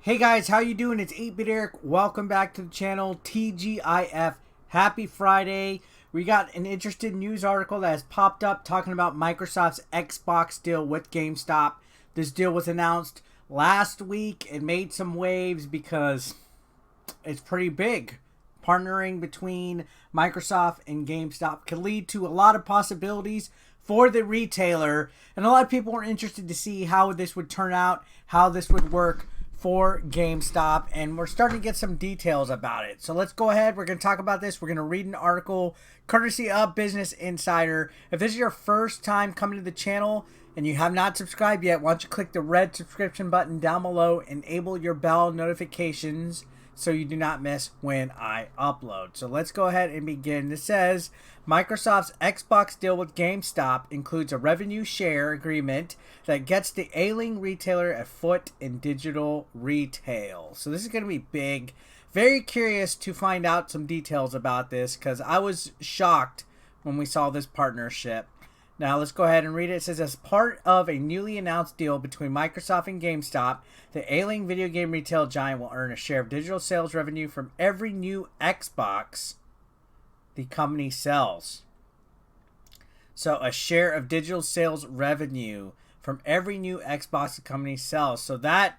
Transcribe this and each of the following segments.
Hey guys, how you doing? It's 8-Bit Eric. Welcome back to the channel, TGIF. Happy Friday. We got an interesting news article that has popped up talking about Microsoft's Xbox deal with GameStop. This deal was announced last week. It made some waves because it's pretty big. Partnering between Microsoft and GameStop can lead to a lot of possibilities for the retailer. And a lot of people are interested to see how this would turn out, how this would work for GameStop, and we're starting to get some details about it. So let's go ahead. We're going to talk about this. We're going to read an article courtesy of Business Insider. If this is your first time coming to the channel and you have not subscribed yet, why don't you click the red subscription button down below, enable your bell notifications so you do not miss when I upload. So let's go ahead and begin. This says Microsoft's Xbox deal with GameStop includes a revenue share agreement that gets the ailing retailer a foot in digital retail. So this is going to be big. Very curious to find out some details about this because I was shocked when we saw this partnership. Now let's go ahead and read it. It says, as part of a newly announced deal between Microsoft and GameStop, the ailing video game retail giant will earn a share of digital sales revenue from every new Xbox the company sells. So a share of digital sales revenue from every new Xbox the company sells. So that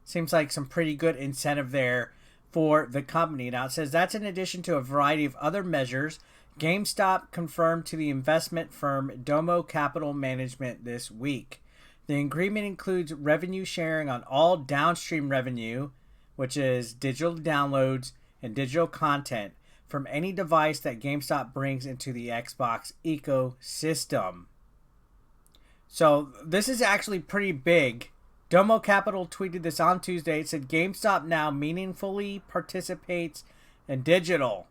seems like some pretty good incentive there for the company. Now it says that's in addition to a variety of other measures. GameStop confirmed to the investment firm Domo Capital Management this week. The agreement includes revenue sharing on all downstream revenue, which is digital downloads and digital content, from any device that GameStop brings into the Xbox ecosystem. So this is actually pretty big. Domo Capital tweeted this on Tuesday. It said GameStop now meaningfully participates in digital.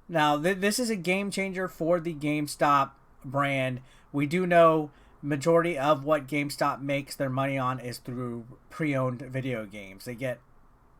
Now, this is a game changer for the GameStop brand. We do know majority of what GameStop makes their money on is through pre-owned video games. They get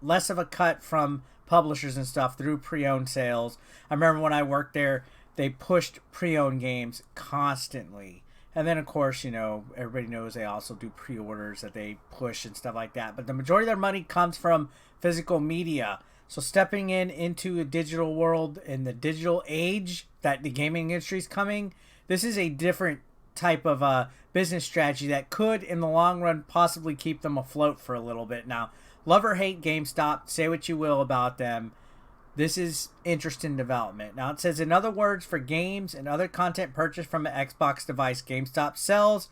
less of a cut from publishers and stuff through pre-owned sales. I remember when I worked there, they pushed pre-owned games constantly. And then, of course, you know, everybody knows they also do pre-orders that they push and stuff like that. But the majority of their money comes from physical media. So stepping into a digital world, in the digital age that the gaming industry is coming, this is a different type of business strategy that could, in the long run, possibly keep them afloat for a little bit. Now, love or hate GameStop, say what you will about them, this is interesting development. Now, it says, in other words, for games and other content purchased from an Xbox device GameStop sells,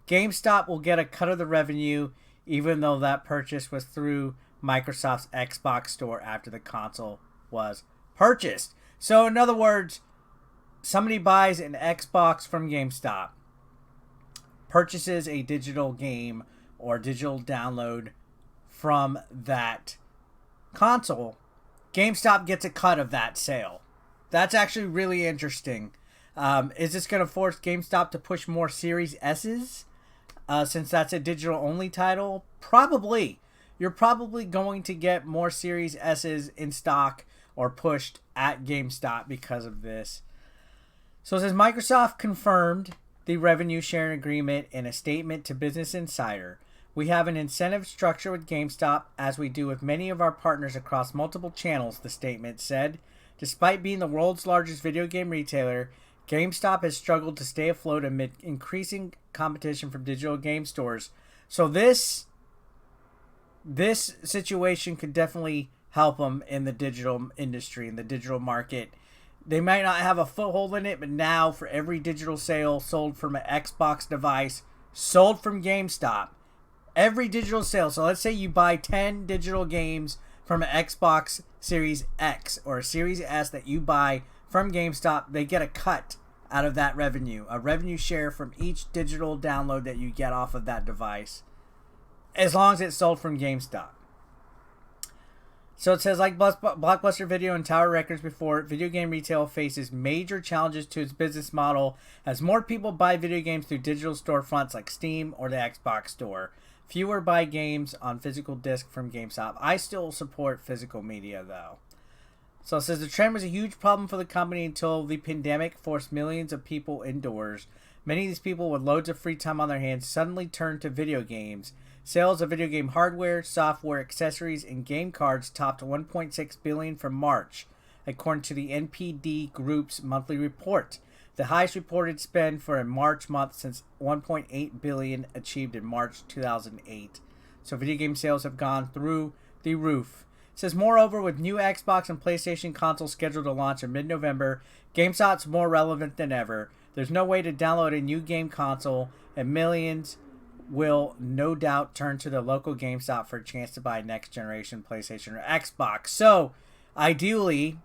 GameStop will get a cut of the revenue, even though that purchase was through Microsoft's Xbox store after the console was purchased. So in other words, somebody buys an Xbox from GameStop, purchases a digital game or digital download from that console, GameStop gets a cut of that sale. That's actually really interesting. Is this going to force GameStop to push more Series S's since that's a digital only title? Probably. You're probably going to get more Series S's in stock or pushed at GameStop because of this. So it says Microsoft confirmed the revenue sharing agreement in a statement to Business Insider. We have an incentive structure with GameStop as we do with many of our partners across multiple channels, the statement said. Despite being the world's largest video game retailer, GameStop has struggled to stay afloat amid increasing competition from digital game stores. So this situation could definitely help them in the digital industry, in the digital market. They might not have a foothold in it, but now for every digital sale sold from an Xbox device, sold from GameStop, every digital sale, so let's say you buy 10 digital games from an Xbox Series X or a Series S that you buy from GameStop, they get a cut out of that revenue, a revenue share from each digital download that you get off of that device, as long as it's sold from GameStop. So it says, like Blockbuster Video and Tower Records before, video game retail faces major challenges to its business model as more people buy video games through digital storefronts like Steam or the Xbox Store. Fewer buy games on physical disc from GameStop. I still support physical media, though. So it says the trend was a huge problem for the company until the pandemic forced millions of people indoors. Many of these people with loads of free time on their hands suddenly turned to video games. Sales of video game hardware, software, accessories, and game cards topped 1.6 billion for March, according to the NPD Group's monthly report, the highest reported spend for a March month since 1.8 billion achieved in March 2008. So video game sales have gone through the roof. It says, moreover, with new Xbox and PlayStation consoles scheduled to launch in mid-November, GameStop's more relevant than ever. There's no way to download a new game console, and millions will no doubt turn to the local GameStop for a chance to buy next generation PlayStation or Xbox. So, ideally,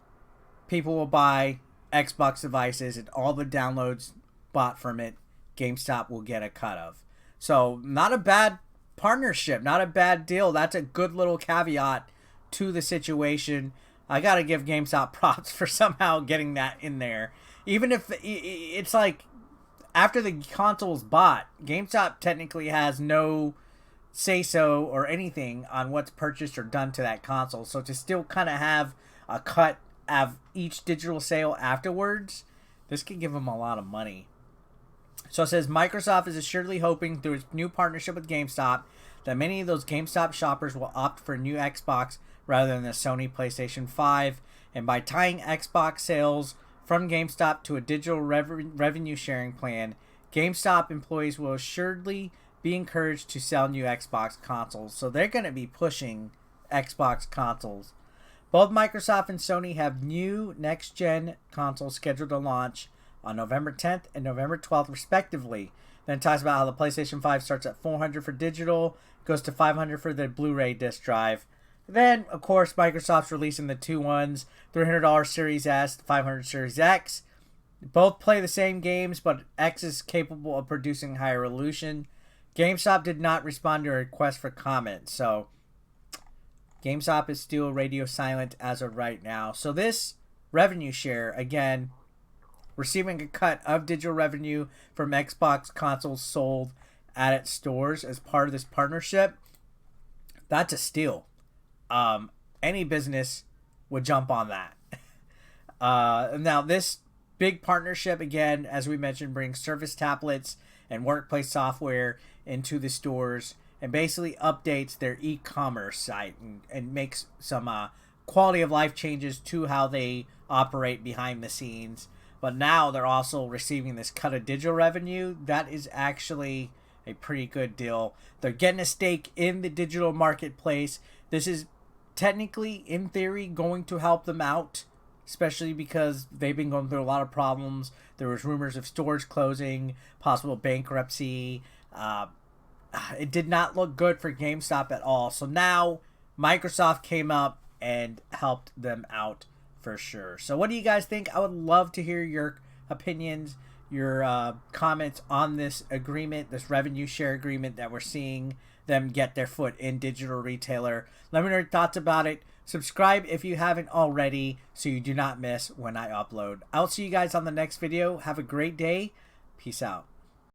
people will buy Xbox devices, and all the downloads bought from it, GameStop will get a cut of. So, not a bad partnership, not a bad deal. That's a good little caveat to the situation. I gotta give GameStop props for somehow getting that in there. Even if it's like, after the console is bought, GameStop technically has no say-so or anything on what's purchased or done to that console. So to still kind of have a cut of each digital sale afterwards, this could give them a lot of money. So it says, Microsoft is assuredly hoping through its new partnership with GameStop that many of those GameStop shoppers will opt for a new Xbox rather than the Sony PlayStation 5. And by tying Xbox sales from GameStop to a digital revenue sharing plan, GameStop employees will assuredly be encouraged to sell new Xbox consoles. So they're going to be pushing Xbox consoles. Both Microsoft and Sony have new next-gen consoles scheduled to launch on November 10th and November 12th, respectively. Then it talks about how the PlayStation 5 starts at $400 for digital, goes to $500 for the Blu-ray disc drive. Then, of course, Microsoft's releasing the two ones, $300 Series S, $500 Series X. Both play the same games, but X is capable of producing higher resolution. GameStop did not respond to a request for comment, so GameStop is still radio silent as of right now. So this revenue share, again, receiving a cut of digital revenue from Xbox consoles sold at its stores as part of this partnership, that's a steal. Any business would jump on that. Now, this big partnership, again, as we mentioned, brings Surface tablets and workplace software into the stores and basically updates their e-commerce site and makes some quality of life changes to how they operate behind the scenes. But now they're also receiving this cut of digital revenue. That is actually a pretty good deal. They're getting a stake in the digital marketplace. This is technically, in theory, going to help them out, especially because they've been going through a lot of problems. There was rumors of stores closing, possible bankruptcy. It did not look good for GameStop at all. So now Microsoft came up and helped them out for sure. So what do you guys think? I would love to hear your opinions, your comments on this agreement, this revenue share agreement that we're seeing them get their foot in digital retailer. Let me know your thoughts about it. Subscribe if you haven't already so you do not miss when I upload. I'll see you guys on the next video. Have a great day. Peace out.